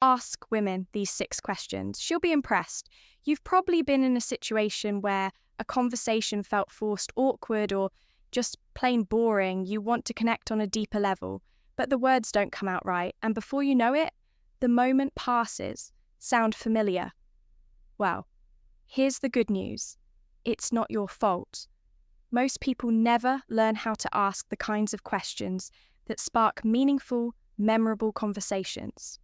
Ask women these 6 questions. She'll be impressed. You've probably been in a situation where a conversation felt forced, awkward, or just plain boring. You want to connect on a deeper level, but the words don't come out right. And before you know it, the moment passes. Sound familiar? Well, here's the good news. It's not your fault. Most people never learn how to ask the kinds of questions that spark meaningful, memorable conversations.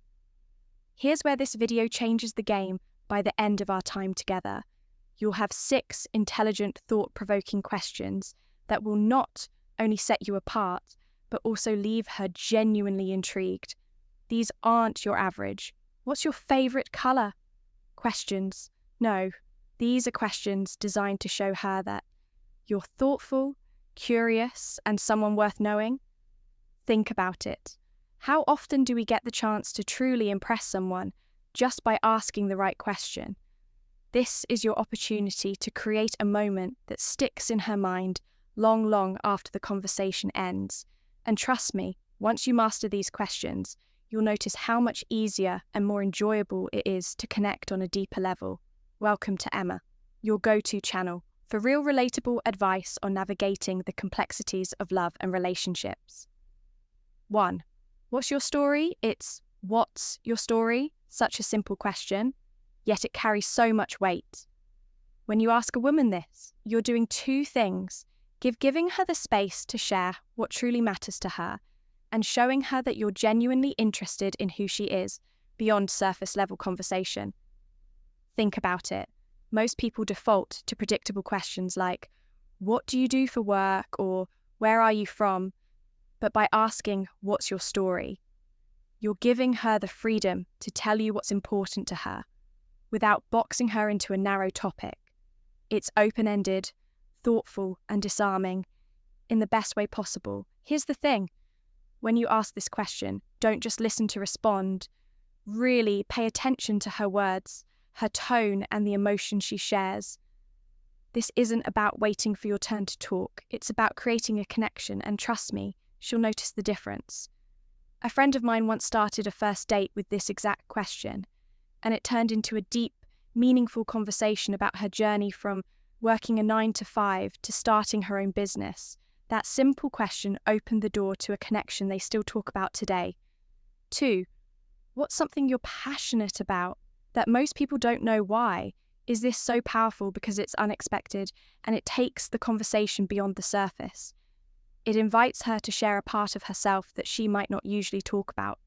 Here's where this video changes the game by the end of our time together. You'll have 6 intelligent, thought-provoking questions that will not only set you apart, but also leave her genuinely intrigued. These aren't your average. What's your favorite color? Questions. No, these are questions designed to show her that you're thoughtful, curious, and someone worth knowing. Think about it. How often do we get the chance to truly impress someone just by asking the right question? This is your opportunity to create a moment that sticks in her mind long, long after the conversation ends. And trust me, once you master these questions, you'll notice how much easier and more enjoyable it is to connect on a deeper level. Welcome to Emma, your go-to channel for real relatable advice on navigating the complexities of love and relationships. 1. What's your story? It's what's your story? Such a simple question, yet it carries so much weight. When you ask a woman this, you're doing 2 things. Giving her the space to share what truly matters to her, and showing her that you're genuinely interested in who she is, beyond surface-level conversation. Think about it. Most people default to predictable questions like, what do you do for work, or where are you from? But by asking, what's your story? You're giving her the freedom to tell you what's important to her, without boxing her into a narrow topic. It's open-ended, thoughtful, and disarming, in the best way possible. Here's the thing. When you ask this question, don't just listen to respond. Really pay attention to her words, her tone, and the emotion she shares. This isn't about waiting for your turn to talk. It's about creating a connection, and trust me, she'll notice the difference. A friend of mine once started a first date with this exact question, and it turned into a deep, meaningful conversation about her journey from working a 9-to-5 to starting her own business. That simple question opened the door to a connection they still talk about today. 2. What's something you're passionate about that most people don't know why? Is this so powerful because it's unexpected and it takes the conversation beyond the surface? It invites her to share a part of herself that she might not usually talk about,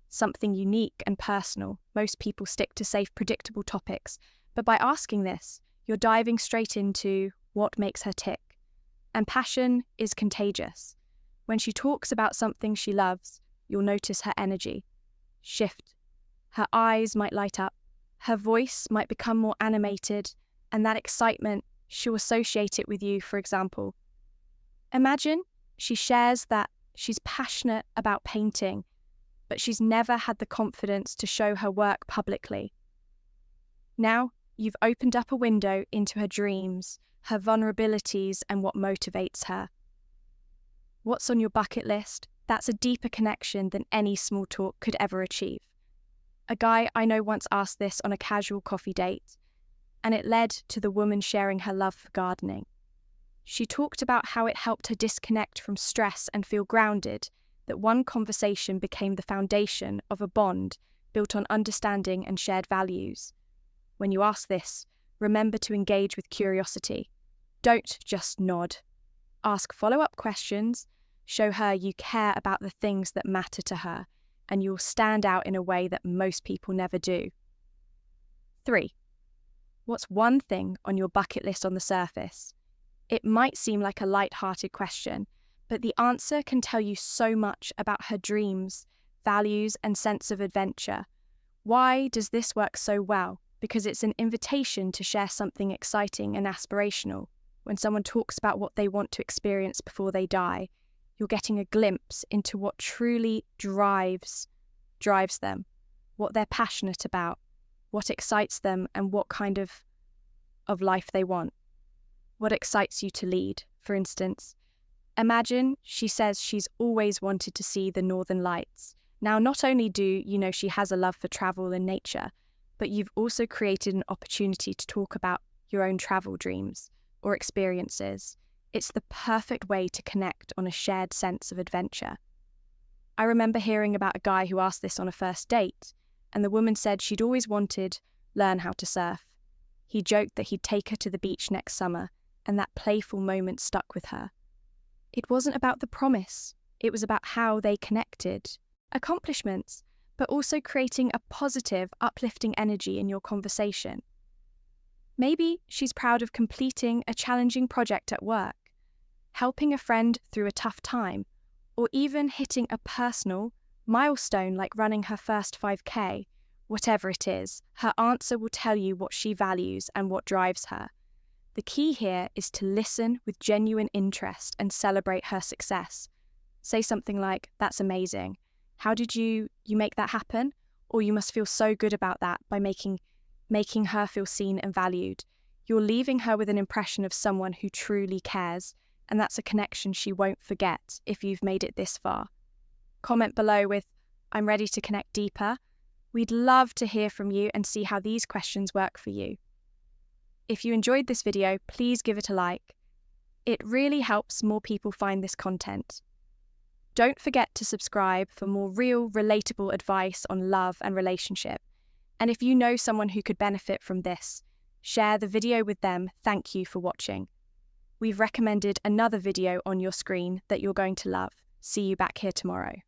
something unique and personal. Most people stick to safe, predictable topics, but by asking this, you're diving straight into what makes her tick. And passion is contagious. When she talks about something she loves, you'll notice her energy shift. Her eyes might light up, her voice might become more animated, and that excitement, she'll associate it with you, for example. Imagine she shares that she's passionate about painting, but she's never had the confidence to show her work publicly. Now, you've opened up a window into her dreams, her vulnerabilities, and what motivates her. What's on your bucket list? That's a deeper connection than any small talk could ever achieve. A guy I know once asked this on a casual coffee date, and it led to the woman sharing her love for gardening. She talked about how it helped her disconnect from stress and feel grounded, that one conversation became the foundation of a bond built on understanding and shared values. When you ask this, remember to engage with curiosity. Don't just nod. Ask follow-up questions, show her you care about the things that matter to her, and you'll stand out in a way that most people never do. 3. What's one thing on your bucket list on the surface? It might seem like a light-hearted question, but the answer can tell you so much about her dreams, values, and sense of adventure. Why does this work so well? Because it's an invitation to share something exciting and aspirational. When someone talks about what they want to experience before they die, you're getting a glimpse into what truly drives them, what they're passionate about, what excites them, and what kind of life they want. What excites you to lead, for instance. Imagine she says she's always wanted to see the Northern Lights, Now, not only do you know she has a love for travel and nature, but you've also created an opportunity to talk about your own travel dreams or experiences. It's the perfect way to connect on a shared sense of adventure. I remember hearing about a guy who asked this on a first date, and the woman said she'd always wanted to learn how to surf. He joked that he'd take her to the beach next summer, and that playful moment stuck with her. It wasn't about the promise, it was about how they connected. Accomplishments, but also creating a positive, uplifting energy in your conversation. Maybe she's proud of completing a challenging project at work, helping a friend through a tough time, or even hitting a personal milestone like running her first 5K. Whatever it is, her answer will tell you what she values and what drives her. The key here is to listen with genuine interest and celebrate her success. Say something like, "That's amazing. How did you make that happen?" Or "You must feel so good about that," by making her feel seen and valued. You're leaving her with an impression of someone who truly cares, and that's a connection she won't forget if you've made it this far. Comment below with, "I'm ready to connect deeper." We'd love to hear from you and see how these questions work for you. If you enjoyed this video, please give it a like. It really helps more people find this content. Don't forget to subscribe for more real, relatable advice on love and relationship. And if you know someone who could benefit from this, share the video with them. Thank you for watching. We've recommended another video on your screen that you're going to love. See you back here tomorrow.